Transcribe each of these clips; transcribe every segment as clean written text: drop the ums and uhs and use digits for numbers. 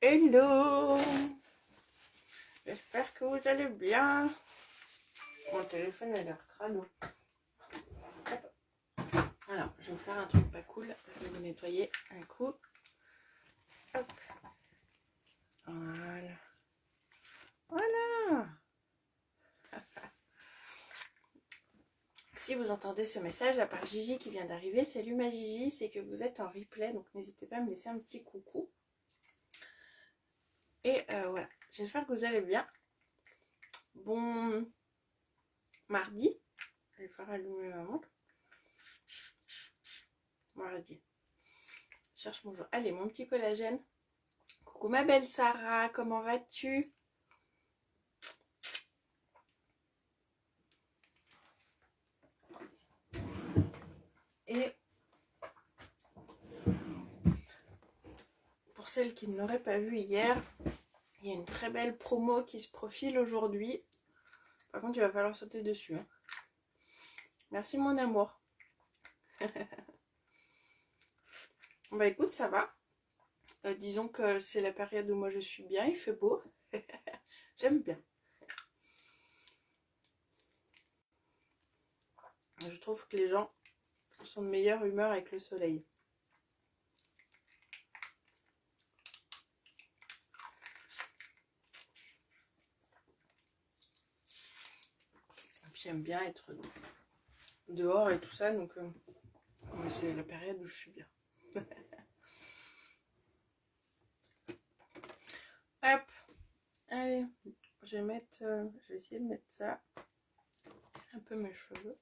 Hello! J'espère que vous allez bien. Mon téléphone a l'air crado. Hop. Alors, je vais vous faire un truc pas cool. Je vais vous nettoyer un coup. Hop. Voilà. Voilà. Si vous entendez ce message, à part Gigi qui vient d'arriver, salut ma Gigi, c'est que vous êtes en replay, donc n'hésitez pas à me laisser un petit coucou. Et voilà, j'espère que vous allez bien. Bon mardi, je vais faire allumer ma montre. Mardi. Je cherche mon jour. Allez, mon petit collagène. Coucou ma belle Sarah, comment vas-tu? Et pour celles qui ne l'auraient pas vu hier, il y a une très belle promo qui se profile aujourd'hui. Par contre, il va falloir sauter dessus. Hein. Merci mon amour. Bah écoute, ça va. Disons que c'est la période où moi je suis bien, il fait beau. J'aime bien. Je trouve que les gens sont de meilleure humeur avec le soleil. Et puis j'aime bien être dehors et tout ça, donc c'est la période où je suis bien. Hop, allez, je vais essayer de mettre ça, un peu mes cheveux.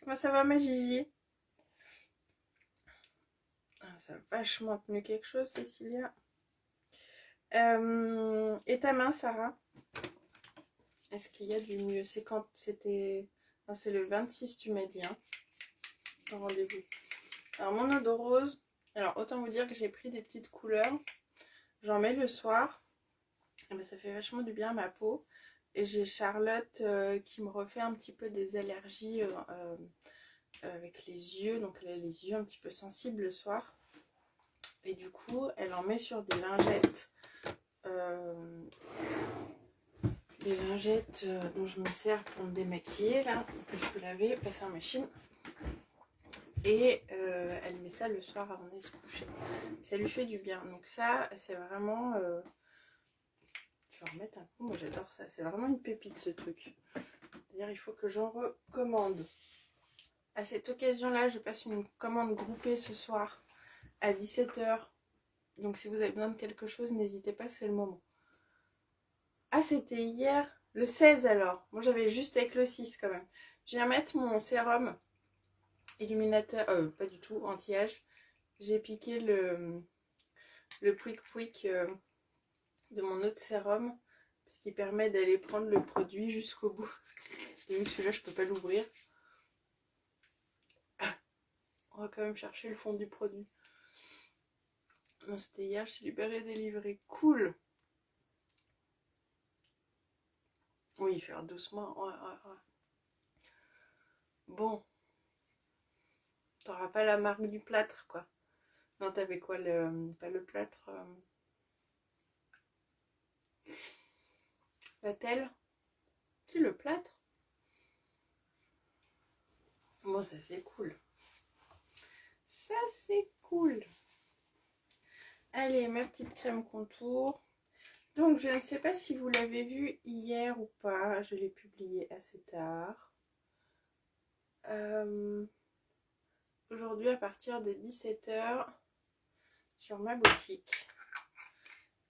Comment ça va ma Gigi? Ça a vachement tenu quelque chose, Cécilia. Et ta main, Sarah? Est-ce qu'il y a du mieux? C'est quand c'était... Non, c'est le 26, tu m'as dit, hein, ton rendez-vous. Alors, mon eau de rose. Alors, autant vous dire que j'ai pris des petites couleurs. J'en mets le soir. Et ben, ça fait vachement du bien à ma peau. Et j'ai Charlotte qui me refait un petit peu des allergies avec les yeux. Donc, elle a les yeux un petit peu sensibles le soir. Et du coup, elle en met sur des lingettes. Dont je me sers pour me démaquiller, là, que je peux laver, passer en machine. Et elle met ça le soir avant d'aller se coucher. Ça lui fait du bien. Donc ça, c'est vraiment... Je vais en remettre un coup, moi j'adore ça. C'est vraiment une pépite ce truc. C'est-à-dire il faut que j'en recommande. À cette occasion-là, je passe une commande groupée ce soir à 17 h. Donc si vous avez besoin de quelque chose, n'hésitez pas, c'est le moment. Ah, c'était hier, le 16 alors. Moi j'avais juste avec le 6 quand même. Je viens mettre mon sérum illuminateur, pas du tout, anti-âge. J'ai piqué le Pouic Pouic de mon autre sérum, parce qu'il permet d'aller prendre le produit jusqu'au bout. Et vu que celui-là je peux pas l'ouvrir, on va quand même chercher le fond du produit. Non, c'était hier, j'ai libéré, délivré. Cool. Oui, faire doucement. Ouais. Bon. T'auras pas la marque du plâtre, quoi. Non, t'avais quoi, pas le plâtre, la telle. C'est le plâtre. Bon, ça c'est cool. Ça c'est cool. Allez, ma petite crème contour. Donc, je ne sais pas si vous l'avez vu hier ou pas. Je l'ai publié assez tard. Aujourd'hui, à partir de 17 h, sur ma boutique,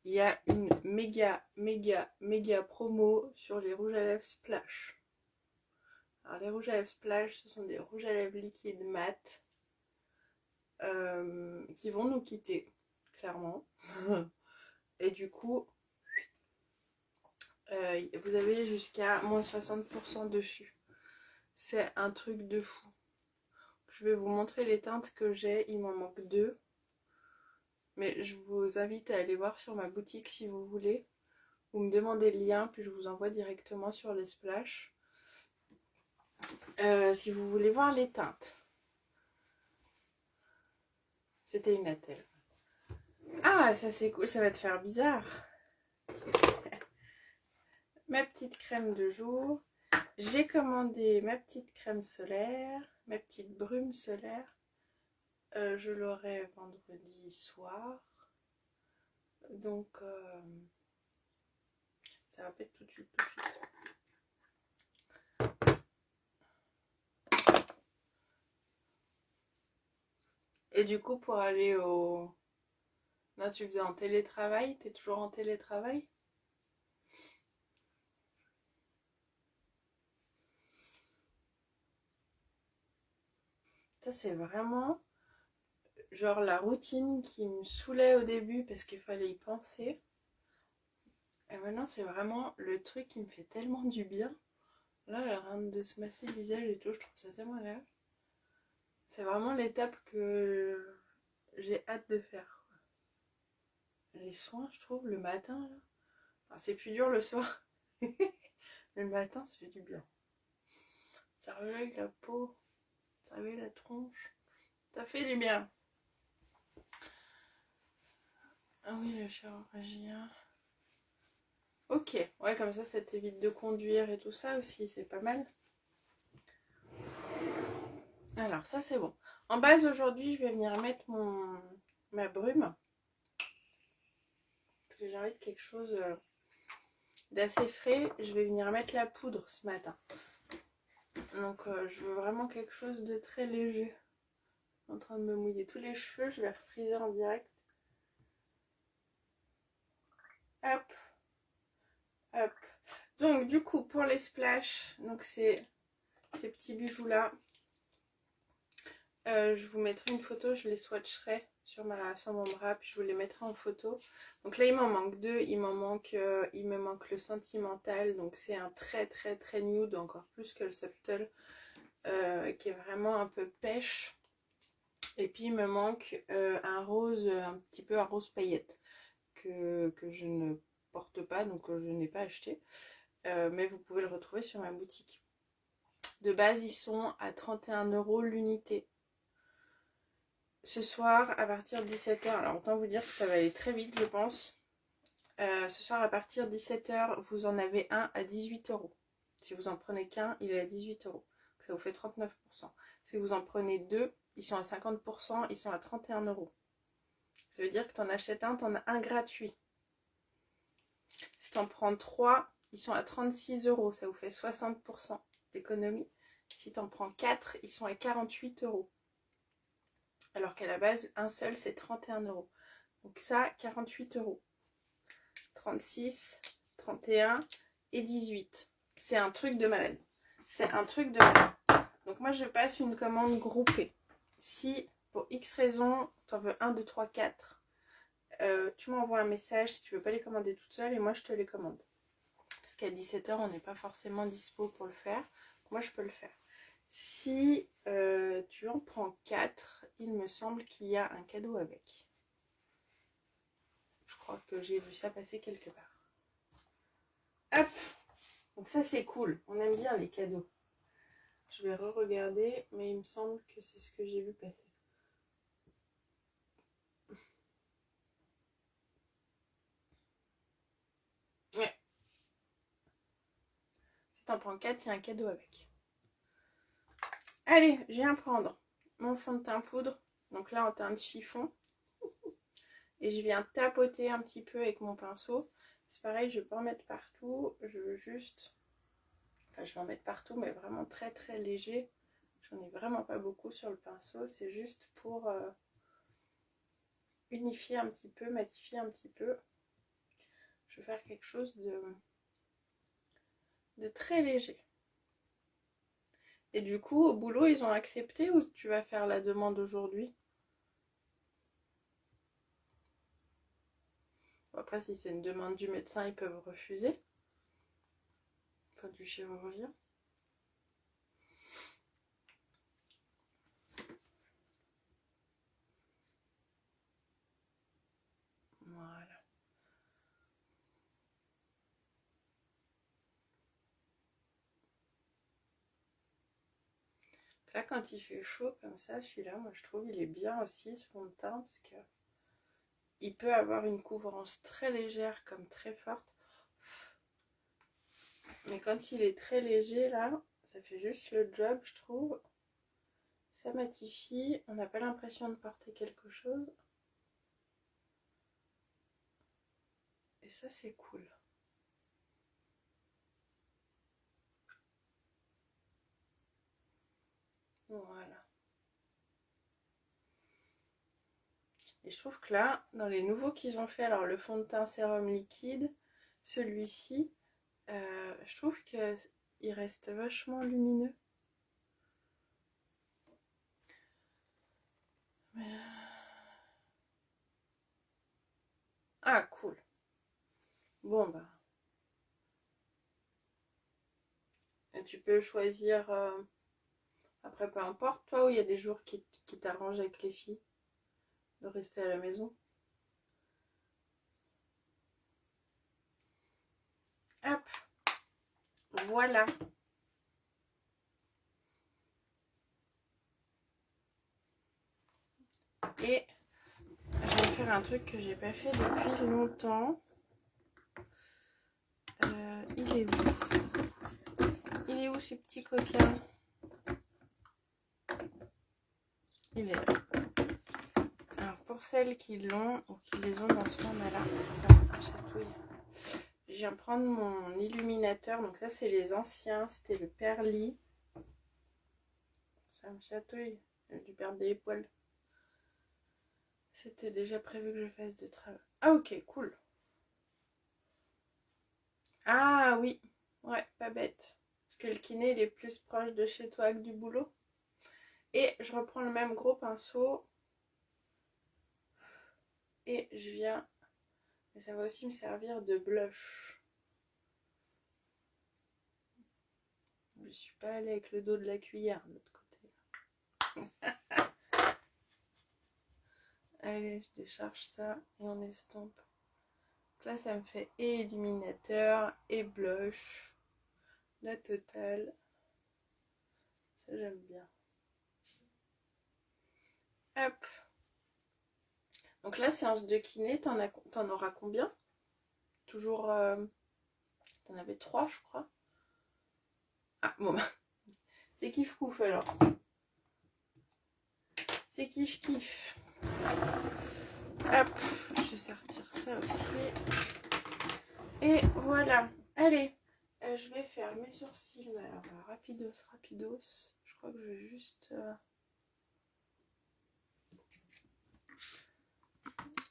il y a une méga promo sur les rouges à lèvres Splash. Alors, les rouges à lèvres Splash, ce sont des rouges à lèvres liquides mat qui vont nous quitter, clairement. Et du coup, vous avez jusqu'à moins 60% dessus. C'est un truc de fou. Je vais vous montrer les teintes que j'ai. Il m'en manque 2. Mais je vous invite à aller voir sur ma boutique si vous voulez. Vous me demandez le lien, puis je vous envoie directement sur les Splash. Si vous voulez voir les teintes. C'était une attelle. Ah, ça c'est cool, ça va te faire bizarre. Ma petite crème de jour. J'ai commandé ma petite crème solaire, ma petite brume solaire. Je l'aurai vendredi soir. Donc, ça va pas être tout de suite, tout de suite. Et du coup, pour aller au... Là, tu faisais en télétravail? T'es toujours en télétravail? Ça, c'est vraiment genre la routine qui me saoulait au début parce qu'il fallait y penser. Et maintenant, c'est vraiment le truc qui me fait tellement du bien. Là, rien de se masser le visage et tout, je trouve ça tellement agréable. C'est vraiment l'étape que j'ai hâte de faire. Les soins, je trouve, le matin, là. Enfin, c'est plus dur le soir. Mais le matin, ça fait du bien. Ça réveille la peau, ça réveille la tronche. Ça fait du bien. Ah oui, le chirurgien. Ok, ouais, comme ça t'évite de conduire et tout ça aussi, c'est pas mal. Alors, ça, c'est bon. En base, aujourd'hui, je vais venir mettre ma brume. Parce que j'ai envie de quelque chose d'assez frais. Je vais venir mettre la poudre ce matin. Donc, je veux vraiment quelque chose de très léger. En train de me mouiller tous les cheveux, je vais refriser en direct. Hop, hop. Donc, du coup, pour les splash, donc c'est ces petits bijoux là. Je vous mettrai une photo, je les swatcherai sur mon bras, puis je vous les mettrai en photo. Donc là, il m'en manque deux. Il me manque le sentimental. Donc c'est un très très très nude, encore plus que le subtle, qui est vraiment un peu pêche. Et puis il me manque un rose, un petit peu un rose paillette, que je ne porte pas, donc que je n'ai pas acheté. Mais vous pouvez le retrouver sur ma boutique. De base, ils sont à 31 € l'unité. Ce soir, à partir de 17 h, alors autant vous dire que ça va aller très vite, je pense. Ce soir, à partir de 17 h, vous en avez un à 18 €. Si vous en prenez qu'un, il est à 18 €. Ça vous fait 39%. Si vous en prenez deux, ils sont à 50%, ils sont à 31 €. Ça veut dire que tu en achètes un, tu en as un gratuit. Si tu en prends 3, ils sont à 36 €. Ça vous fait 60% d'économie. Si tu en prends 4, ils sont à 48 €. Alors qu'à la base, un seul, c'est 31 €. Donc ça, 48 €. 36, 31 et 18. C'est un truc de malade. C'est un truc de malade. Donc moi, je passe une commande groupée. Si, pour X raison, tu en veux 1, 2, 3, 4, tu m'envoies un message si tu veux pas les commander toute seule et moi, je te les commande. Parce qu'à 17 h, on n'est pas forcément dispo pour le faire. Moi, je peux le faire. Si tu en prends 4, il me semble qu'il y a un cadeau avec. Je crois que j'ai vu ça passer quelque part. Hop! Donc ça, c'est cool. On aime bien les cadeaux. Je vais re-regarder, mais il me semble que c'est ce que j'ai vu passer. Ouais. Si t'en prends 4, il y a un cadeau avec. Allez, je viens prendre mon fond de teint poudre. Donc là, en teint de chiffon. Et je viens tapoter un petit peu avec mon pinceau. C'est pareil, je vais pas en mettre partout. Je veux juste... Enfin, je vais en mettre partout, mais vraiment très très léger. J'en ai vraiment pas beaucoup sur le pinceau. C'est juste pour unifier un petit peu, matifier un petit peu. Je vais faire quelque chose de très léger. Et du coup, au boulot, ils ont accepté ou tu vas faire la demande aujourd'hui? Bon, après, si c'est une demande du médecin, ils peuvent refuser. Enfin, du chirurgien. Voilà. Là, quand il fait chaud comme ça, celui-là, moi je trouve il est bien aussi, ce fond de teint, parce que il peut avoir une couvrance très légère comme très forte. Mais quand il est très léger, là, ça fait juste le job, je trouve. Ça matifie, on n'a pas l'impression de porter quelque chose. Et ça, c'est cool. Voilà. Et je trouve que là, dans les nouveaux qu'ils ont fait, alors le fond de teint sérum liquide, celui-ci, je trouve qu'il reste vachement lumineux. Ah, cool. Bon, bah. Et tu peux choisir... Après, peu importe, toi, où il y a des jours qui t'arrangent avec les filles de rester à la maison. Hop. Voilà. Et je vais faire un truc que j'ai pas fait depuis longtemps. Il est où? Il est où ce petit coquin? Il est là. Alors pour celles qui l'ont ou qui les ont dans ce format-là, ça me chatouille. Je viens prendre mon illuminateur. Donc ça c'est les anciens. C'était le Perly. Ça me chatouille. J'ai dû perdre des poils. C'était déjà prévu que je fasse de travail. Ah ok, cool. Ah oui, ouais, pas bête. Parce que le kiné, il est plus proche de chez toi que du boulot. Et je reprends le même gros pinceau. Et je viens... Et ça va aussi me servir de blush. Je suis pas allée avec le dos de la cuillère de l'autre côté. Allez, je décharge ça et on estompe. Donc là, ça me fait et illuminateur et blush. La totale. Ça, j'aime bien. Hop. Donc la séance de kiné, t'en auras combien? Toujours... t'en avais 3, je crois. Ah, bon bah. C'est kiff kouf alors. C'est kiff kiff. Hop, je vais sortir ça aussi. Et voilà. Allez, je vais faire mes sourcils. Mais alors, rapidos. Je crois que je vais juste...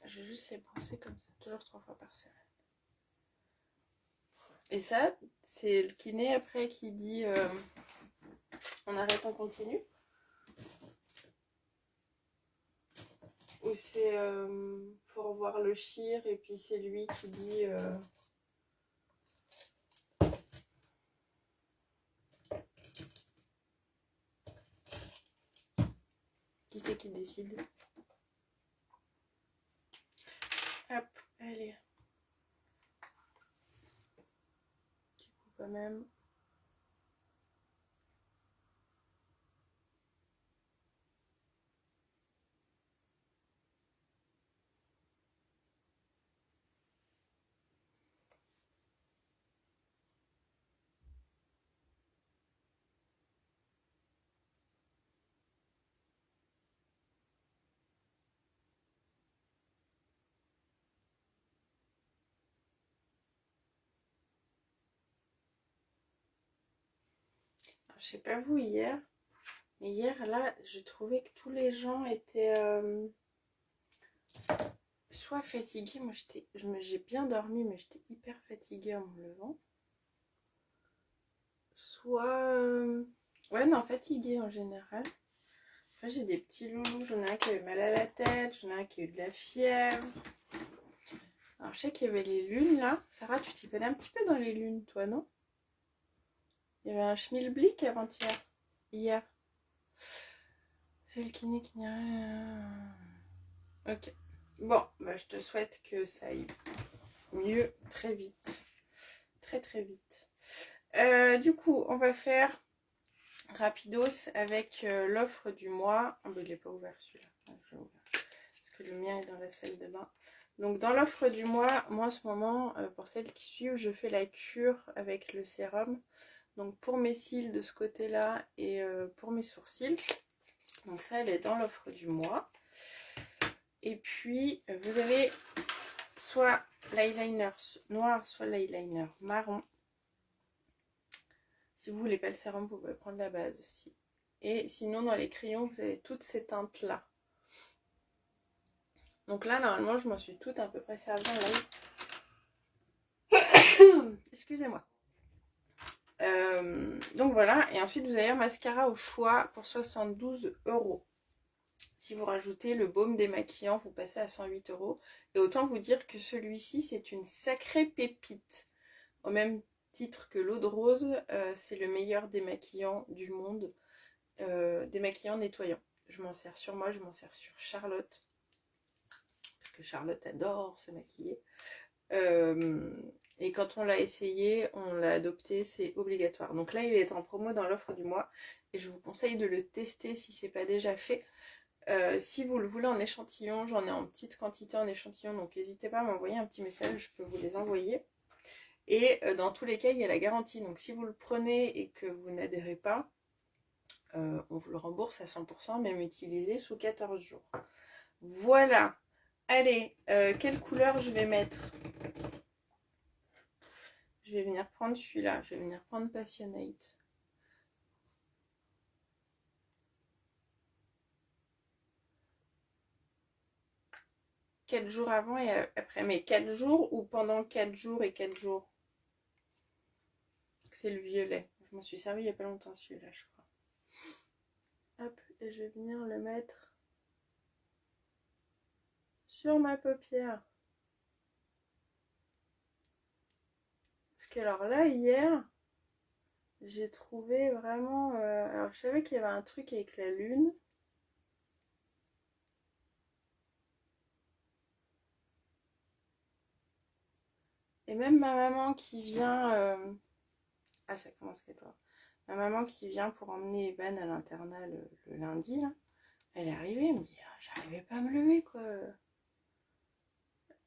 je vais juste les penser comme ça. Toujours 3 fois par semaine. Et ça, c'est le kiné après qui dit... on arrête, on continue. Ou c'est... faut revoir le chir et puis c'est lui qui dit... qui c'est qui décide? Hop, allez. Petit coup quand même. Je sais pas vous hier, mais hier là, je trouvais que tous les gens étaient soit fatigués. Moi, j'ai bien dormi, mais j'étais hyper fatiguée en me levant. Soit ouais, non, fatiguée en général. Après, j'ai des petits loulous. J'en ai un qui avait mal à la tête, j'en ai un qui a eu de la fièvre. Alors, je sais qu'il y avait les lunes là. Sarah, tu t'y connais un petit peu dans les lunes, toi, non? Il y avait un schmilblick avant-hier. Hier. C'est le kiné qui n'y a rien. Ok. Bon, bah, je te souhaite que ça aille mieux très vite. Très vite. Du coup, on va faire rapidos avec l'offre du mois. Oh, ben, il n'est pas ouvert celui-là. Je vais ouvrir. Parce que le mien est dans la salle de bain. Donc dans l'offre du mois, moi en ce moment, pour celles qui suivent, je fais la cure avec le sérum. Donc pour mes cils de ce côté-là et pour mes sourcils. Donc ça, elle est dans l'offre du mois. Et puis vous avez soit l'eyeliner noir, soit l'eyeliner marron. Si vous voulez pas le sérum, vous pouvez prendre la base aussi. Et sinon, dans les crayons, vous avez toutes ces teintes-là. Donc là, normalement, je m'en suis toute à peu près servie en live. Excusez-moi. Donc voilà. Et ensuite, vous avez un mascara au choix pour 72 €. Si vous rajoutez le baume démaquillant, vous passez à 108 €. Et autant vous dire que celui-ci, c'est une sacrée pépite. Au même titre que l'eau de rose, c'est le meilleur démaquillant du monde. Démaquillant nettoyant. Je m'en sers sur moi, je m'en sers sur Charlotte. Parce que Charlotte adore se maquiller. Et quand on l'a essayé, on l'a adopté, c'est obligatoire. Donc là, il est en promo dans l'offre du mois. Et je vous conseille de le tester si ce n'est pas déjà fait. Si vous le voulez en échantillon, j'en ai en petite quantité en échantillon, donc n'hésitez pas à m'envoyer un petit message, je peux vous les envoyer. Et dans tous les cas, il y a la garantie, donc si vous le prenez et que vous n'adhérez pas, on vous le rembourse à 100%, même utilisé sous 14 jours. Voilà. Allez, quelle couleur je vais mettre? Je vais venir prendre celui-là, je vais venir prendre Passionate. Quatre jours avant et après, mais 4 jours ou pendant 4 jours et 4 jours? C'est le violet. Je m'en suis servi il n'y a pas longtemps celui-là, je crois. Hop, et je vais venir le mettre sur ma paupière. Parce que alors là, hier, j'ai trouvé vraiment... alors je savais qu'il y avait un truc avec la lune. Et même ma maman qui vient... Ah, ça commence quelque part. Ma maman qui vient pour emmener Evan à l'internat le lundi, là, elle est arrivée, elle me dit, ah, j'arrivais pas à me lever, quoi.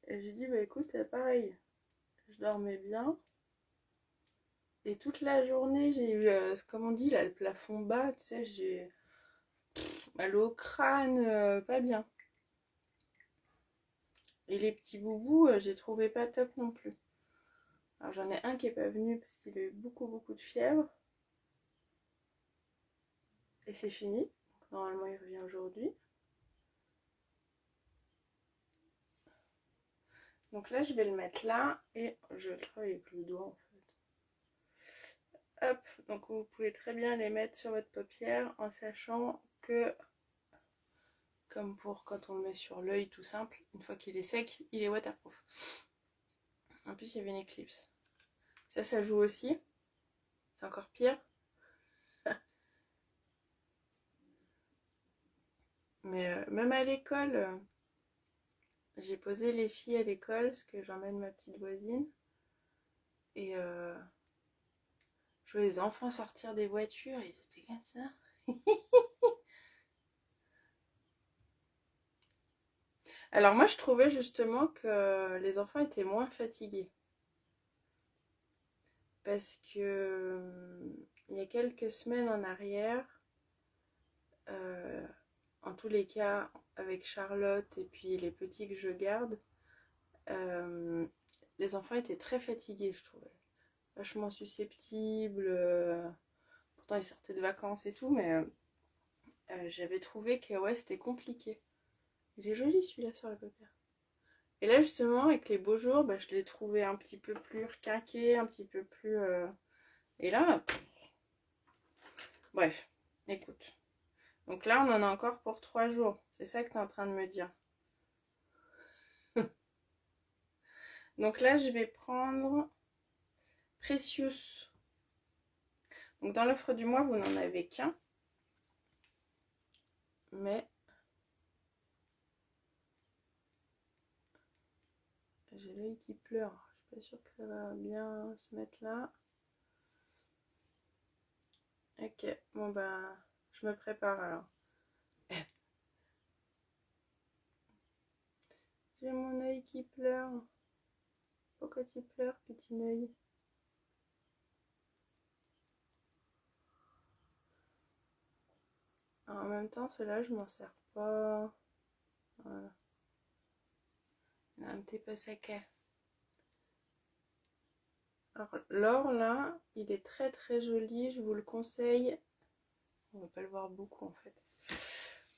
Et j'ai dit, bah écoute, pareil, je dormais bien. Et toute la journée, j'ai eu, comme on dit, là, le plafond bas, tu sais, j'ai mal au crâne, pas bien. Et les petits boubous, j'ai trouvé pas top non plus. Alors j'en ai un qui est pas venu parce qu'il a eu beaucoup de fièvre. Et c'est fini. Donc, normalement, il revient aujourd'hui. Donc là, je vais le mettre là et je travaille avec le doigt en fait. Hop, donc vous pouvez très bien les mettre sur votre paupière en sachant que, comme pour quand on le met sur l'œil tout simple, une fois qu'il est sec, il est waterproof. En plus, il y avait une éclipse. Ça joue aussi. C'est encore pire. Mais même à l'école, j'ai posé les filles à l'école parce que j'emmène ma petite voisine. Et je vois les enfants sortir des voitures, ils étaient comme ça. Alors moi je trouvais justement que les enfants étaient moins fatigués. Parce que il y a quelques semaines en arrière, en tous les cas avec Charlotte et puis les petits que je garde, les enfants étaient très fatigués, je trouvais. Vachement susceptibles. Pourtant ils sortaient de vacances et tout, mais j'avais trouvé que ouais, c'était compliqué. Il est joli celui-là sur la paupière. Et là justement avec les beaux jours, bah, je l'ai trouvé un petit peu plus requinqué, un petit peu plus... Et là, bref, écoute. Donc là on en a encore pour 3 jours. C'est ça que tu es en train de me dire. Donc là je vais prendre Precious. Donc dans l'offre du mois vous n'en avez qu'un. Mais j'ai l'œil qui pleure. Je suis pas sûre que ça va bien se mettre là. Ok, bon bah, je me prépare alors. J'ai mon œil qui pleure. Pourquoi tu pleures, petit œil? En même temps, ceux-là, je m'en sers pas. Voilà. Un petit peu sec. Alors, l'or, là, il est très très joli. Je vous le conseille. On va pas le voir beaucoup, en fait.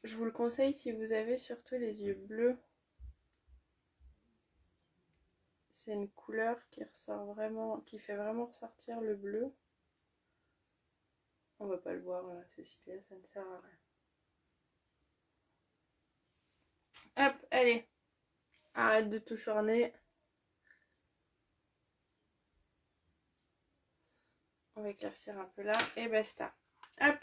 Je vous le conseille si vous avez surtout les yeux bleus. C'est une couleur qui ressort vraiment, qui fait vraiment ressortir le bleu. On va pas le voir là, Cécilia, ça ne sert à rien. Hop, allez. Arrête de tout charner. On va éclaircir un peu là et basta. Hop.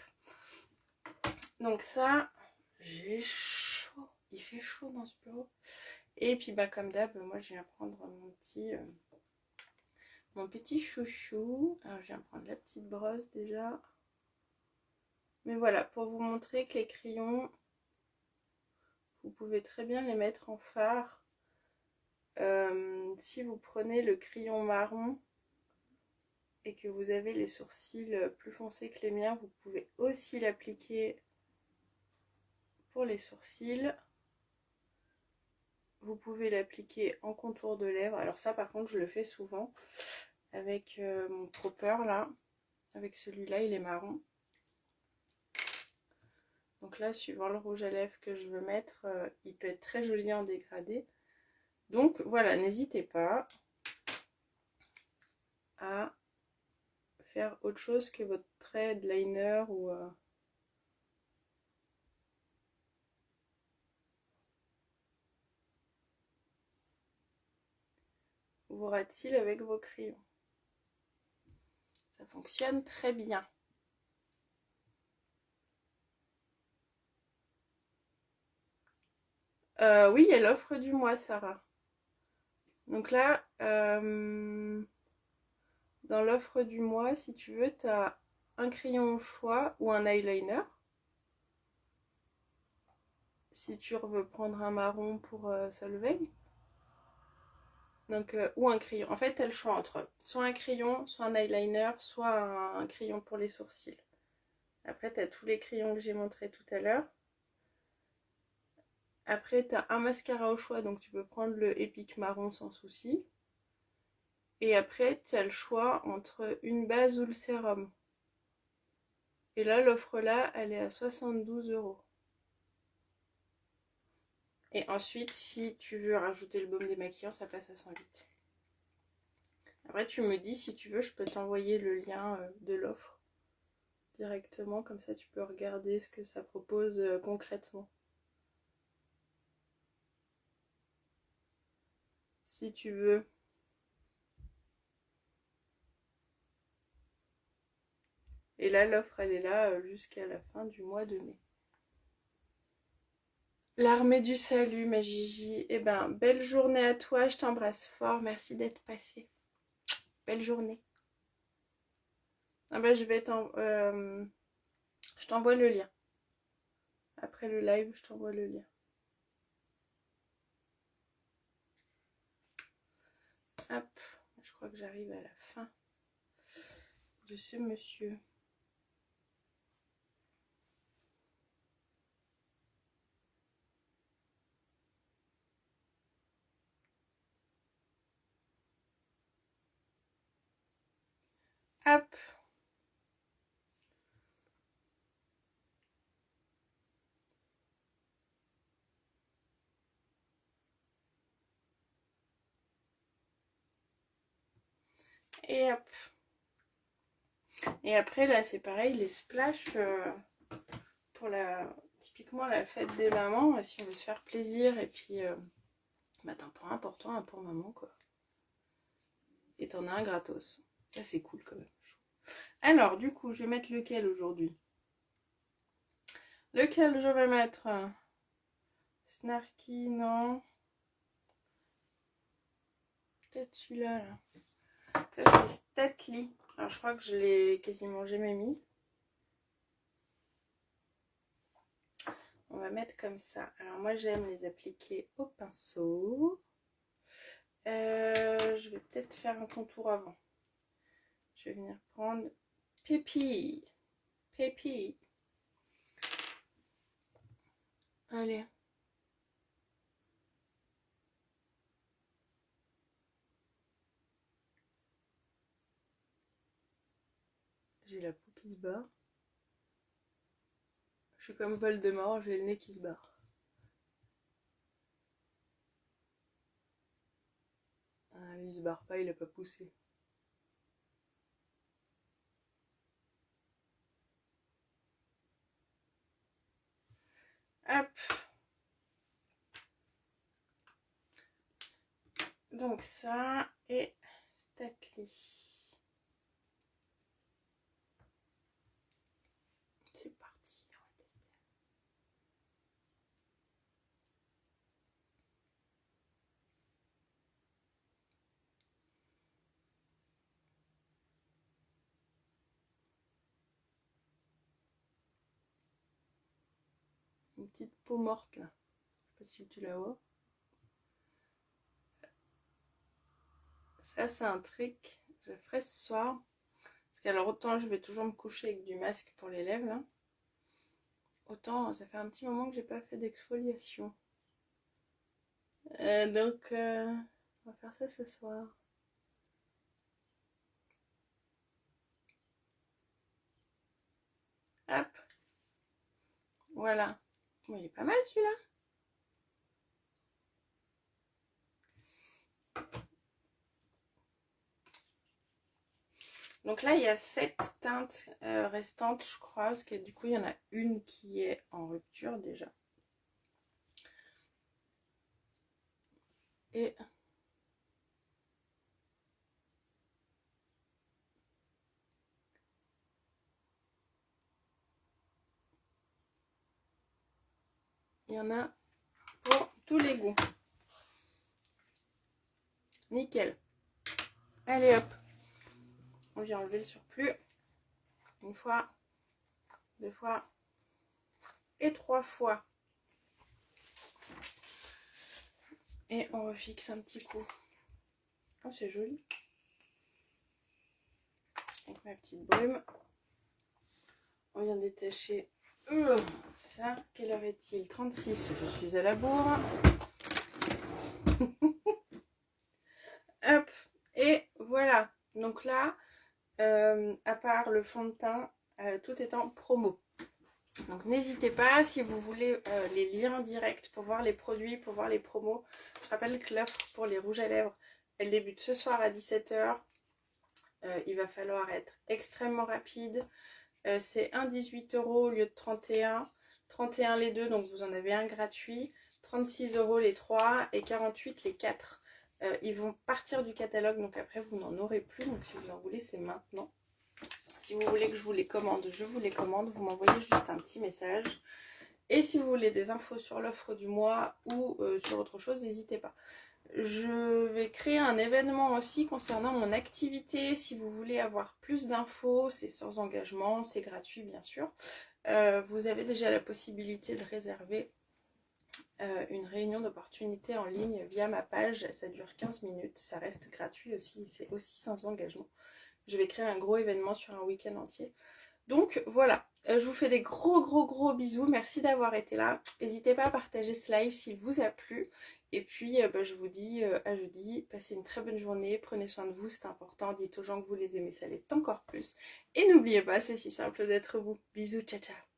Donc ça, j'ai chaud. Il fait chaud dans ce bureau. Et puis bah comme d'hab, moi je viens prendre mon petit chouchou. Alors je viens prendre la petite brosse déjà. Mais voilà, pour vous montrer que les crayons, vous pouvez très bien les mettre en fard. Si vous prenez le crayon marron et que vous avez les sourcils plus foncés que les miens, vous pouvez aussi l'appliquer pour les sourcils. Vous pouvez l'appliquer en contour de lèvres. Alors ça par contre je le fais souvent avec mon propper là. Avec celui-là, il est marron. Donc là, suivant le rouge à lèvres que je veux mettre, il peut être très joli en dégradé. Donc voilà, n'hésitez pas à faire autre chose que votre trait de liner ou vos rat-cils avec vos crayons. Ça fonctionne très bien. Oui, il y a l'offre du mois, Sarah. Donc là, dans l'offre du mois, si tu veux, tu as un crayon au choix ou un eyeliner. Si tu veux prendre un marron pour Solveig. Donc, ou un crayon. En fait, tu as le choix entre soit un crayon, soit un eyeliner, soit un crayon pour les sourcils. Après, tu as tous les crayons que j'ai montrés tout à l'heure. Après, tu as un mascara au choix, donc tu peux prendre le Epic marron sans souci. Et après, tu as le choix entre une base ou le sérum. Et là, l'offre là, elle est à 72 €. Et ensuite, si tu veux rajouter le baume démaquillant, ça passe à 108. Après, tu me dis si tu veux, je peux t'envoyer le lien de l'offre directement. Comme ça, tu peux regarder ce que ça propose concrètement. Si tu veux. Et là, l'offre, elle est là jusqu'à la fin du mois de mai. L'armée du salut, ma Gigi. Eh ben, belle journée à toi. Je t'embrasse fort. Merci d'être passé. Belle journée. Ah ben, je t'envoie le lien. Après le live, je t'envoie le lien. Hop. Je crois que j'arrive à la fin de ce monsieur. Hop. Et hop. Et après, là, c'est pareil, les splashs pour typiquement la fête des mamans, si on veut se faire plaisir. Et puis, bah, t'en prends un pour toi, un pour maman, quoi. Et t'en as un gratos. Ça, c'est cool quand même. Alors, du coup, je vais mettre lequel aujourd'hui? Lequel je vais mettre? Snarky, non. Peut-être celui-là, là. Ça, c'est Statly. Alors, je crois que je l'ai quasiment jamais mis. va mettre comme ça. Alors moi j'aime les appliquer au pinceau. Je vais peut-être faire un contour avant. Je vais venir prendre Pépi. Pépi. Allez. J'ai la peau qui se barre. Je suis comme Voldemort, j'ai le nez qui se barre. Ah, lui il se barre pas, il a pas poussé. Hop. Donc ça et Statly. C'est parti, on va tester. Une petite peau morte là. Je sais pas si tu la vois. Ça c'est un trick que je ferai ce soir. Parce qu'alors autant je vais toujours me coucher avec du masque pour les lèvres là. Autant ça fait un petit moment que j'ai pas fait d'exfoliation. Donc on va faire ça ce soir. Hop. Voilà. Bon, il est pas mal celui-là. Donc là, il y a 7 teintes restantes, je crois, parce que du coup, il y en a une qui est en rupture déjà. Et il y en a pour tous les goûts. Nickel. Allez hop. On vient enlever le surplus. Une fois, 2 fois et 3 fois. Et on refixe un petit coup. Oh, c'est joli. Avec ma petite brume. On vient détacher ça. Quelle heure est-il? 36. Je suis à la bourre. Hop. Et voilà. Donc là, à part le fond de teint, tout est en promo. Donc n'hésitez pas, si vous voulez les liens directs pour voir les produits, pour voir les promos. Je rappelle que l'offre pour les rouges à lèvres, elle débute ce soir à 17 h. Il va falloir être extrêmement rapide. C'est 1,18 € au lieu de 31. 31 les deux, donc vous en avez un gratuit. 36 € les 3 et 48 les 4. Ils vont partir du catalogue, donc après vous n'en aurez plus. Donc si vous en voulez, c'est maintenant. Si vous voulez que je vous les commande, je vous les commande. Vous m'envoyez juste un petit message. Et si vous voulez des infos sur l'offre du mois ou sur autre chose, n'hésitez pas. Je vais créer un événement aussi concernant mon activité. Si vous voulez avoir plus d'infos, c'est sans engagement, c'est gratuit bien sûr. Vous avez déjà la possibilité de réserver une réunion d'opportunité en ligne via ma page. Ça dure 15 minutes, ça reste gratuit aussi, c'est aussi sans engagement. Je vais créer un gros événement sur un week-end entier. Donc voilà, je vous fais des gros bisous. Merci d'avoir été là. N'hésitez pas à partager ce live s'il vous a plu. Et puis je vous dis à jeudi. Passez une très bonne journée. Prenez soin de vous, c'est important. Dites aux gens que vous les aimez, ça l'est encore plus. Et n'oubliez pas, c'est si simple d'être vous. Bisous, ciao ciao.